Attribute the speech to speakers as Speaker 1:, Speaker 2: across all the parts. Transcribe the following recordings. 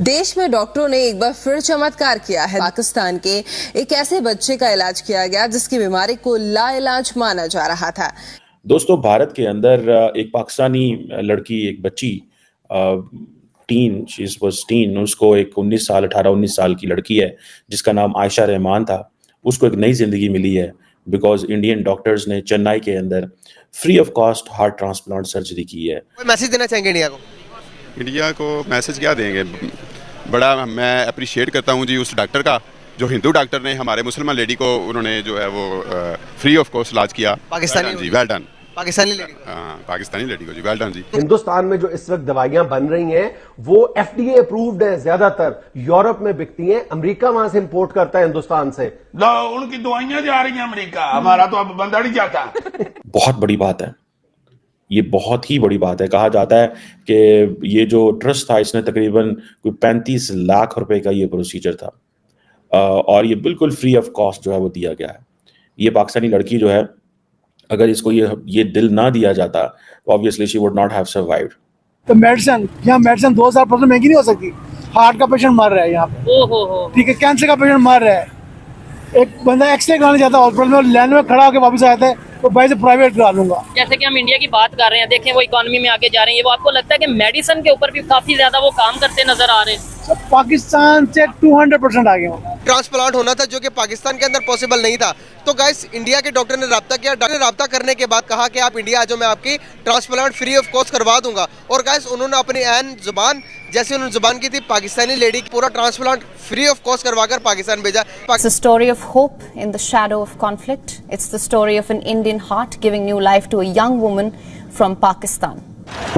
Speaker 1: देश में डॉक्टरों ने एक बार फिर चमत्कार किया है। पाकिस्तान के एक ऐसे बच्चे का इलाज किया गया जिसकी बीमारी को लाइलाज माना जा रहा था।
Speaker 2: दोस्तों, भारत के अंदर एक पाकिस्तानी लड़की, एक बच्ची, टीन, उसको एक 18-19 साल की लड़की है जिसका नाम आयशा रहमान था। उसको एक नई जिंदगी मिली है बिकॉज इंडियन डॉक्टर्स ने चेन्नई के अंदर free of cost heart transplant surgery की है।
Speaker 3: कोई मैसेज देना चाहेंगे इंडिया को?
Speaker 4: इंडिया को मैसेज क्या देंगे? बड़ा मैं अप्रिशिएट करता हूँ जी उस डॉक्टर का, जो हिंदू डॉक्टर ने हमारे मुसलमान लेडी को उन्होंने जो है वो फ्री ऑफ कॉस्ट इलाज किया।
Speaker 3: Pakistani
Speaker 4: ji, well done.
Speaker 3: Pakistani lady
Speaker 4: Pakistani lady को जी, वेल डन जी।
Speaker 5: हिंदुस्तान में जो इस वक्त दवाइयां बन रही हैं वो एफडीए अप्रूव्ड है, ज्यादातर यूरोप में बिकती हैं, अमेरिका वहां से इंपोर्ट करता है हिंदुस्तान से।
Speaker 6: उनकी दवाइयां जा रही हैं अमेरिका, हमारा तो अब बंदा नहीं जाता।
Speaker 2: बहुत बड़ी बात है, ये बहुत ही बड़ी बात है। कहा जाता है कि ये जो ट्रस्ट था इसने तकरीबन कोई 35 लाख रुपए का ये प्रोसीजर था और ये बिल्कुल फ्री ऑफ कॉस्ट जो है वो दिया गया है। ये पाकिस्तानी लड़की जो है, अगर इसको ये दिल ना दिया जाता तो obviously she would not have survived.
Speaker 7: तो मेडिसिन 2000% महंगी नहीं हो सकती। हार्ट का पेशेंट मर रहा है यहाँ पे, ठीक है, कैंसर का पेशेंट मर रहा है, एक बंदा एक्सरे कराने जाता है हॉस्पिटल में, लाइन में खड़ा होकर वापस आता है तो भाई से प्राइवेट करा लूंगा।
Speaker 8: जैसे कि हम इंडिया की बात कर रहे हैं, देखें वो इकोनॉमी में आगे जा रहे हैं, वो आपको लगता है कि मेडिसिन के ऊपर भी काफी ज्यादा वो काम करते नजर आ रहे हैं?
Speaker 7: पाकिस्तान से 200% आगे हो।
Speaker 3: ट्रांसप्लांट होना था जो कि पाकिस्तान के अंदर पॉसिबल नहीं था। तो गाइस, इंडिया के डॉक्टर ने रब्ता किया। डॉक्टर ने रब्ता करने के बाद कहा कि आप इंडिया आ जाओ, मैं आपकी ट्रांसप्लांट फ्री ऑफ कॉस्ट करवा दूंगा। और गाइस, उन्होंने अपनी ऐन जुबान, जैसे उन्होंने जुबान की थी, पाकिस्तानी लेडी पूरा ट्रांसप्लांट फ्री ऑफ कॉस्ट करवाकर पाकिस्तान भेजा।
Speaker 9: It's a story of hope in the shadow of conflict. It's the story of an Indian heart giving new life to a young woman from Pakistan.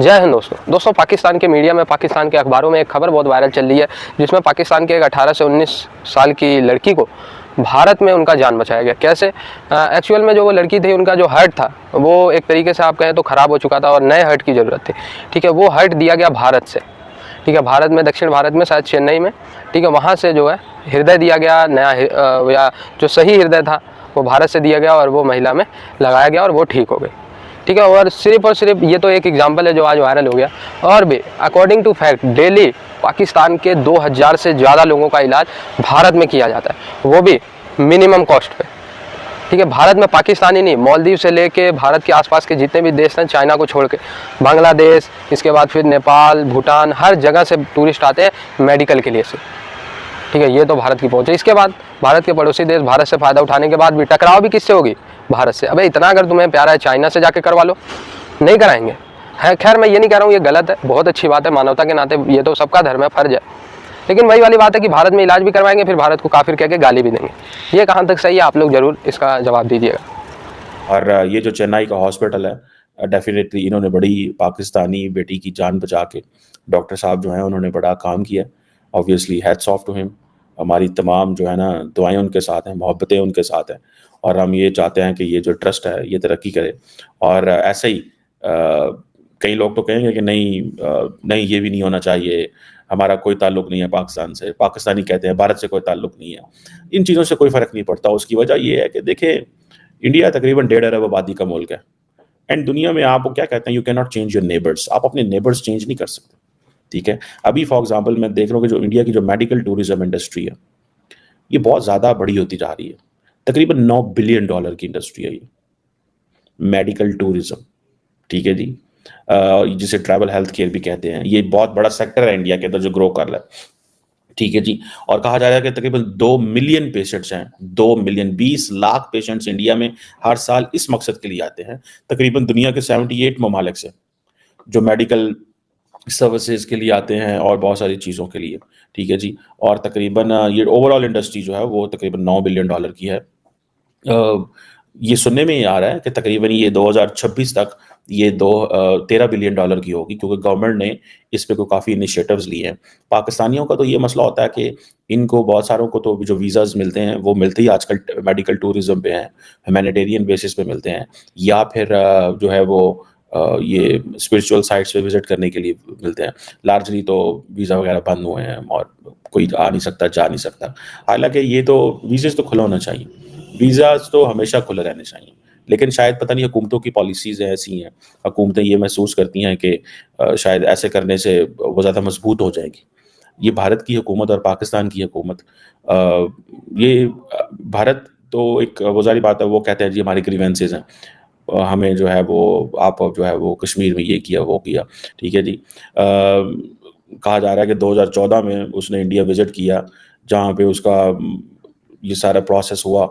Speaker 10: जय हिंद दोस्तों, पाकिस्तान के media में, पाकिस्तान के अखबारों में एक खबर बहुत वायरल चल रही है जिसमें पाकिस्तान के एक 18 से 19 साल की लड़की को भारत में उनका जान बचाया गया। कैसे? एक्चुअल में जो वो लड़की थी, उनका जो हार्ट था वो एक तरीके से आप कहें तो ख़राब हो चुका था और नए हार्ट की ज़रूरत थी। ठीक है, वो हार्ट दिया गया भारत से। ठीक है, भारत में, दक्षिण भारत में, शायद चेन्नई में। ठीक है, वहाँ से जो है हृदय दिया गया, नया या जो सही हृदय था वो भारत से दिया गया और वो महिला में लगाया गया और वो ठीक हो गई। ठीक है, और सिर्फ ये तो एक एग्जांपल है जो आज वायरल हो गया। और भी according to fact daily Pakistan के 2000 से ज़्यादा लोगों का इलाज भारत में किया जाता है, वो भी मिनिमम कॉस्ट पे। ठीक है, भारत में पाकिस्तानी नहीं, मालदीव से लेके भारत के आसपास के जितने भी देश हैं, चाइना को छोड़ के, बांग्लादेश, इसके बाद फिर नेपाल, भूटान, हर जगह से टूरिस्ट आते हैं मेडिकल के लिए से। ठीक है, ये तो भारत की पहुँच है। इसके बाद भारत के पड़ोसी देश भारत से फ़ायदा उठाने के बाद भी टकराव भी किससे होगी? भारत से। अबे इतना अगर तुम्हें प्यारा है, चाइना से जाके करवा लो, नहीं कराएंगे। है, खैर मैं ये नहीं कह रहा हूँ ये गलत है, बहुत अच्छी बात है, मानवता के नाते ये तो सबका धर्म है, फर्ज है। लेकिन वही वाली बात है कि भारत में इलाज भी करवाएंगे, फिर भारत को काफिर कह के गाली भी देंगे। ये कहाँ तक सही है? आप लोग जरूर इसका जवाब दीजिएगा।
Speaker 2: और ये जो चेन्नई का हॉस्पिटल है, डेफिनेटली इन्होंने बड़ी पाकिस्तानी बेटी की जान बचा के, डॉक्टर साहब जो हैं उन्होंने बड़ा काम किया। Obviously hats off to him. हमारी तमाम जो है ना दुआएं उनके साथ हैं, मोहब्बतें उनके साथ हैं और हम ये चाहते हैं कि ये जो ट्रस्ट है ये तरक्की करे। और ऐसे ही कई लोग तो कहेंगे कि नहीं ये भी नहीं होना चाहिए, हमारा कोई ताल्लुक नहीं है पाकिस्तान से, पाकिस्तानी कहते हैं भारत से कोई ताल्लुक नहीं है। इन चीज़ों से कोई फ़र्क नहीं पड़ता। उसकी वजह ये है कि देखें, इंडिया तकरीबन 1.5 अरब आबादी का मुल्क है एंड दुनिया में आप क्या कहते हैं, you can not change your neighbours. आप अपने नेबर्स चेंज नहीं कर सकते। ठीक है, अभी फॉर एग्जाम्पल मैं देख रहा हूँ कि जो इंडिया की जो मेडिकल टूरिज्म इंडस्ट्री है ये बहुत ज़्यादा बड़ी होती जा रही है। तकरीबन $9 बिलियन की इंडस्ट्री है ये मेडिकल टूरिज्म। ठीक है जी, जिसे ट्रैवल हेल्थ केयर भी कहते हैं। ये बहुत बड़ा सेक्टर है इंडिया के अंदर जो ग्रो कर रहा है। ठीक है जी, और कहा जा रहा है कि तकरीबन 2 मिलियन पेशेंट्स हैं, 2 मिलियन 20 लाख पेशेंट्स इंडिया में हर साल इस मकसद के लिए आते हैं। तकरीबन दुनिया के 78 ममालिक से जो मेडिकल सर्विसेज के लिए आते हैं और बहुत सारी चीज़ों के लिए। ठीक है जी, और तकरीबन ये ओवरऑल इंडस्ट्री जो है वो तकरीबन $9 बिलियन की है। ये सुनने में ही आ रहा है कि तकरीबन ये 2026 तक ये 13 बिलियन डॉलर की होगी, क्योंकि गवर्नमेंट ने इस पे कोई काफ़ी इनिशिएटिव्स लिए हैं। पाकिस्तानियों का तो ये मसला होता है कि इनको बहुत सारों को तो जो वीज़ाज़ मिलते हैं वो मिलते ही आजकल मेडिकल टूरिज्म पे हैं, ह्यूमैनिटेरियन बेसिस पे मिलते हैं, या फिर जो है वो ये स्पिरिचुअल साइट्स पे विजिट करने के लिए मिलते हैं। लार्जली तो वीज़ा वगैरह बंद हुए हैं और कोई आ नहीं सकता, जा नहीं सकता। हालांकि ये तो वीज़ास तो खुला होना चाहिए, वीज़ास तो हमेशा खुले रहने चाहिए, लेकिन शायद पता नहीं हुकूमतों की पॉलिसीज़ ऐसी हैं, हुकूमतें ये महसूस करती हैं कि शायद ऐसे करने से वो ज़्यादा मजबूत हो जाएगी। ये भारत की हुकूमत और पाकिस्तान की हुकूमत, ये भारत तो एक वो जारी बात है, वो कहते हैं जी हमारी ग्रीवेंसेज हैं, हमें जो है वो आप जो है वो कश्मीर में ये किया वो किया, ठीक है जी। कहा जा रहा है कि 2014 में उसने इंडिया विजिट किया, जहाँ पे उसका ये सारा प्रोसेस हुआ।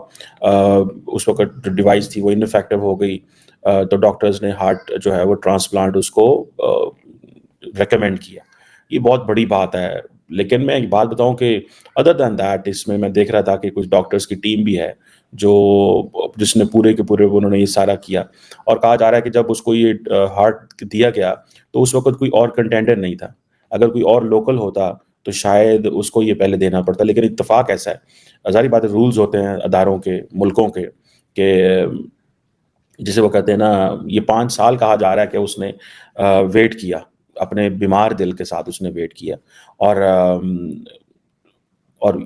Speaker 2: उस वक्त जो डिवाइस थी वो इनफेक्टिव हो गई, तो डॉक्टर्स ने हार्ट जो है वो ट्रांसप्लांट उसको रेकमेंड किया। ये बहुत बड़ी बात है, लेकिन मैं एक बात बताऊं कि अदर दैन दैट इसमें मैं देख रहा था कि कुछ डॉक्टर्स की टीम भी है जिसने पूरे के पूरे उन्होंने ये सारा किया, और कहा जा रहा है कि जब उसको ये हार्ट दिया गया तो उस वक्त कोई और कंटेंडर नहीं था। अगर कोई और लोकल होता तो शायद उसको ये पहले देना पड़ता, लेकिन इत्तेफाक ऐसा है, जाहिर बात है रूल्स होते हैं अदारों के, मुल्कों के, जिसे वो कहते हैं ना, ये 5 साल कहा जा रहा है कि उसने वेट किया, अपने बीमार दिल के साथ उसने वेट किया, और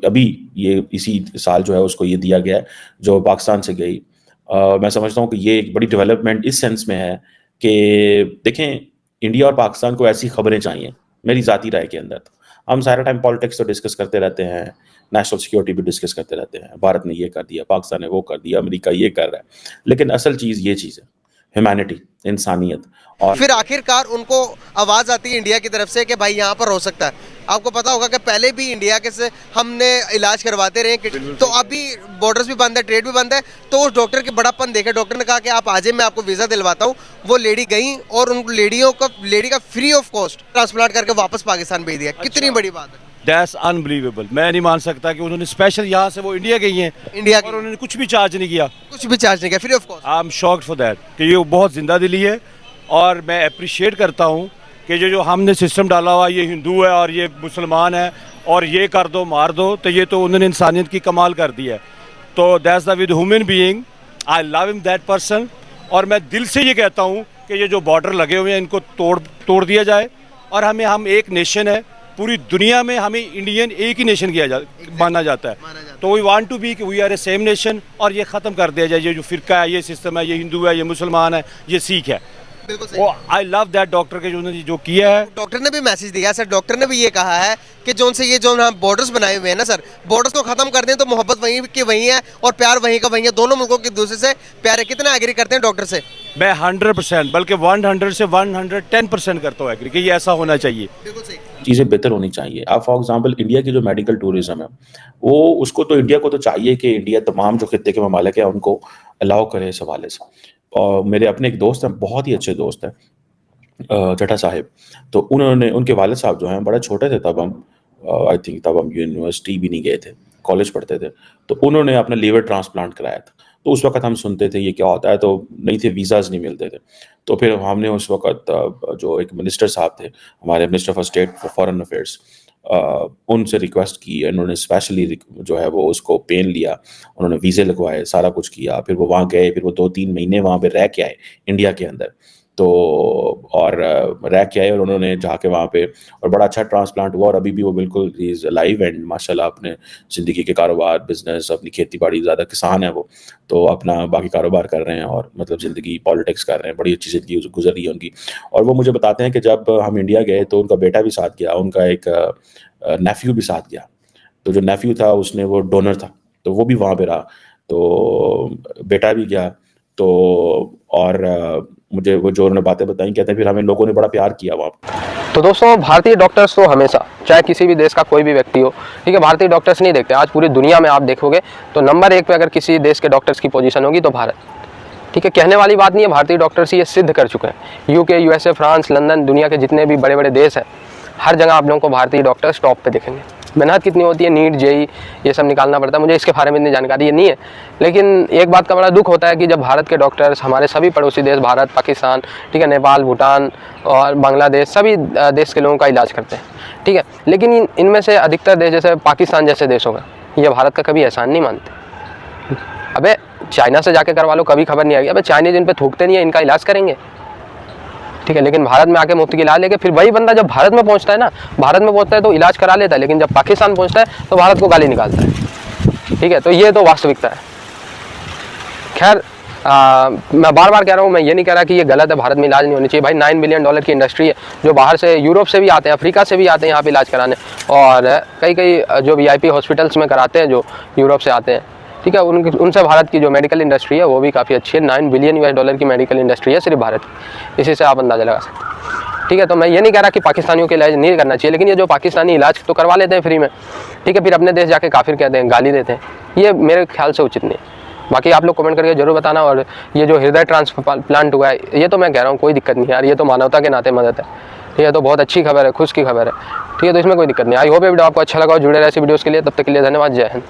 Speaker 2: अभी ये इसी साल जो है उसको ये दिया गया है जो पाकिस्तान से गई। मैं समझता हूँ कि ये एक बड़ी डेवलपमेंट इस सेंस में है कि देखें, इंडिया और पाकिस्तान को ऐसी खबरें चाहिए, मेरी ज़ाती राय के अंदर। तो हम सारा टाइम पॉलिटिक्स तो डिस्कस करते रहते हैं, नेशनल सिक्योरिटी भी डिस्कस करते रहते हैं, भारत ने ये कर दिया, पाकिस्तान ने वो कर दिया, अमेरिका ये कर रहा है, लेकिन असल चीज़ ये चीज़ है, ह्यूमैनिटी, इंसानियत। और
Speaker 3: फिर आखिरकार उनको आवाज़ आती है इंडिया की तरफ से कि भाई यहाँ पर हो सकता है। आपको पता होगा कि पहले भी इंडिया के से हमने इलाज करवाते रहे, तो अभी बॉर्डर्स भी बंद है, ट्रेड भी बंद है, तो उस डॉक्टर के बड़ापन देखे, डॉक्टर ने कहा कि आप आ जाइए, मैं आपको वीज़ा दिलवाता हूँ। वो लेडी गई और उन लेडी का फ्री ऑफ कॉस्ट ट्रांसप्लांट करके वापस पाकिस्तान भेज दिया। कितनी बड़ी बात है,
Speaker 11: दैट्स अनबिलीवेबल। मैं नहीं मान सकता कि उन्होंने स्पेशल यहाँ से वो इंडिया गई हैं,
Speaker 3: इंडिया
Speaker 11: और उन्होंने कुछ भी चार्ज नहीं किया,
Speaker 3: कुछ भी चार्ज नहीं किया, free of cost.
Speaker 11: I am shocked for that कि ये बहुत जिंदा दिली है, और मैं अप्रिशिएट करता हूँ कि जो हमने सिस्टम डाला हुआ, ये हिंदू है और ये मुसलमान है और ये कर दो मार दो, तो ये तो उन्होंने इंसानियत की कमाल कर दी है। तो that's the with human being, I love him that person. और मैं दिल से ये कहता हूँ कि ये जो बॉर्डर लगे हुए हैं इनको तोड़ दिया जाए, और हम एक नेशन है, पूरी दुनिया में हमें इंडियन एक ही नेशन माना जाता है, तो वी वांट टू बी कि we are a same nation, और ये ख़त्म कर दिया जाए, ये जो फ़िरका है, ये सिस्टम है, ये हिंदू है, ये मुसलमान है, ये सिख है। वो आई लव दैट डॉक्टर के जो किया है।
Speaker 3: डॉक्टर ने भी मैसेज दिया सर, डॉक्टर ने भी ये कहा है कि जो उनसे ये जो हम बॉर्डर्स बनाए हुए हैं ना सर, बॉर्डर्स को खत्म कर दें तो मोहब्बत वहीं की वहीं है और प्यार वहीं का वहीं है, दोनों मुल्कों के दूसरे से प्यार है। कितना एग्री करते हैं डॉक्टर से?
Speaker 11: मैं 100% बल्कि 100 से 110% करता हूँ एग्री कि ये ऐसा होना चाहिए।
Speaker 3: बिल्कुल सही,
Speaker 2: चीज़ें बेहतर होनी चाहिए। आप फॉर एग्जांपल इंडिया की जो मेडिकल टूरिज्म है, वो उसको तो इंडिया को तो चाहिए कि इंडिया तमाम जो खित्ते के ममालिक हैं उनको अलाउ करे इस हवाले से। और मेरे अपने एक दोस्त हैं, बहुत ही अच्छे दोस्त हैं, चट्टा साहिब, तो उनके वालिद साहब जो हैं बड़े छोटे थे तब, हम आई थिंक तब हम यूनिवर्सिटी भी नहीं गए थे, कॉलेज पढ़ते थे, तो उन्होंने अपना लीवर ट्रांसप्लांट कराया था। तो उस वक्त हम सुनते थे ये क्या होता है, तो नहीं थे, वीज़ाज़ नहीं मिलते थे। तो फिर हमने उस वक्त जो एक मिनिस्टर साहब थे, हमारे minister for state for foreign affairs, उनसे रिक्वेस्ट की, उन्होंने स्पेशली जो है वो उसको पेन लिया, उन्होंने वीज़े लगवाए, सारा कुछ किया, फिर वो वहाँ गए, फिर वो 2-3 महीने वहाँ पे रह के आए इंडिया के अंदर, तो और रह के आए, और उन्होंने जाके वहाँ पे और बड़ा अच्छा ट्रांसप्लांट हुआ, और अभी भी वो बिल्कुल इज़ लाइव एंड माशाल्लाह अपने ज़िंदगी के कारोबार, बिजनेस, अपनी खेती बाड़ी, ज़्यादा किसान है वो, तो अपना बाकी कारोबार कर रहे हैं और मतलब ज़िंदगी पॉलिटिक्स कर रहे हैं, बड़ी अच्छी ज़िंदगी गुजर रही है उनकी। और वो मुझे बताते हैं कि जब हम इंडिया गए तो उनका बेटा भी साथ गया, उनका एक नेफ्यू भी साथ गया, तो जो नेफ्यू था उसने वो डोनर था, तो वो भी वहाँ पे रहा, तो बेटा भी गया, तो और मुझे वो जो उन्होंने बातें बताई, कहते हैं फिर हमें लोगों ने बड़ा प्यार किया वहाँ।
Speaker 10: तो दोस्तों, भारतीय डॉक्टर्स तो हमेशा, चाहे किसी भी देश का कोई भी व्यक्ति हो, ठीक है, भारतीय डॉक्टर्स नहीं देखते। आज पूरी दुनिया में आप देखोगे तो नंबर 1 पे अगर किसी देश के डॉक्टर्स की पोजीशन होगी तो भारत, ठीक है, कहने वाली बात नहीं है, भारतीय डॉक्टर्स ये सिद्ध कर चुके हैं। यूके, यूएसए, फ्रांस, लंदन, दुनिया के जितने भी बड़े बड़े देश हैं, हर जगह आप लोगों को भारतीय डॉक्टर्स टॉप पे दिखेंगे। मेहनत कितनी होती है, नीट, जेई ये सब निकालना पड़ता है, मुझे इसके बारे में इतनी जानकारी ये नहीं है, लेकिन एक बात का बड़ा दुख होता है कि जब भारत के डॉक्टर्स हमारे सभी पड़ोसी देश, भारत, पाकिस्तान, ठीक है, नेपाल, भूटान और बांग्लादेश, सभी देश के लोगों का इलाज करते हैं, ठीक है, लेकिन इनमें से अधिकतर देश जैसे पाकिस्तान जैसे देश होगा, ये भारत का कभी एहसान नहीं मानते। अबे चाइना से जाके करवा लो, कभी खबर नहीं आएगी, अबे चाइनीज इन पर थूकते नहीं है, इनका इलाज करेंगे, ठीक है, लेकिन भारत में आके मुफ्त की इलाज लेके फिर वही बंदा जब भारत में पहुंचता है ना, भारत में पहुंचता है तो इलाज करा लेता है, लेकिन जब पाकिस्तान पहुंचता है तो भारत को गाली निकालता है, ठीक है, तो ये तो वास्तविकता है। खैर, मैं बार बार कह रहा हूँ, मैं ये नहीं कह रहा कि ये गलत है, भारत में इलाज नहीं होनी चाहिए भाई। $9 बिलियन की इंडस्ट्री है, जो बाहर से यूरोप से भी आते हैं, अफ्रीका से भी आते हैं यहाँ पे इलाज कराने, और कई जो VIP हॉस्पिटल्स में कराते हैं जो यूरोप से आते हैं, ठीक है। उनसे भारत की जो मेडिकल इंडस्ट्री है वो भी काफ़ी अच्छी है। $9 बिलियन की मेडिकल इंडस्ट्री है सिर्फ भारत की, इसी से आप अंदाज़ा लगा सकते हैं, ठीक है। तो मैं ये नहीं कह रहा कि पाकिस्तानियों के इलाज नहीं करना चाहिए, लेकिन ये जो पाकिस्तानी इलाज तो करवा लेते हैं फ्री में, ठीक है, फिर अपने देश जाके काफिर कहते हैं, गाली देते हैं, ये मेरे ख्याल से उचित नहीं है। बाकी आप लोग कमेंट करके जरूर बताना। और ये जो हृदय ट्रांसप्लांट हुआ है, ये तो मैं कह रहा हूँ कोई दिक्कत नहीं यार, ये तो मानवता के नाते मदद है, ठीक है। तो बहुत अच्छी खबर है, खुश की खबर है, ठीक है। तो इसमें कोई दिक्कत नहीं। आई होप ये वीडियो आपको अच्छा लगा और जुड़े रहे ऐसी वीडियोज़ के लिए। तब तक के लिए धन्यवाद, जय हिंद।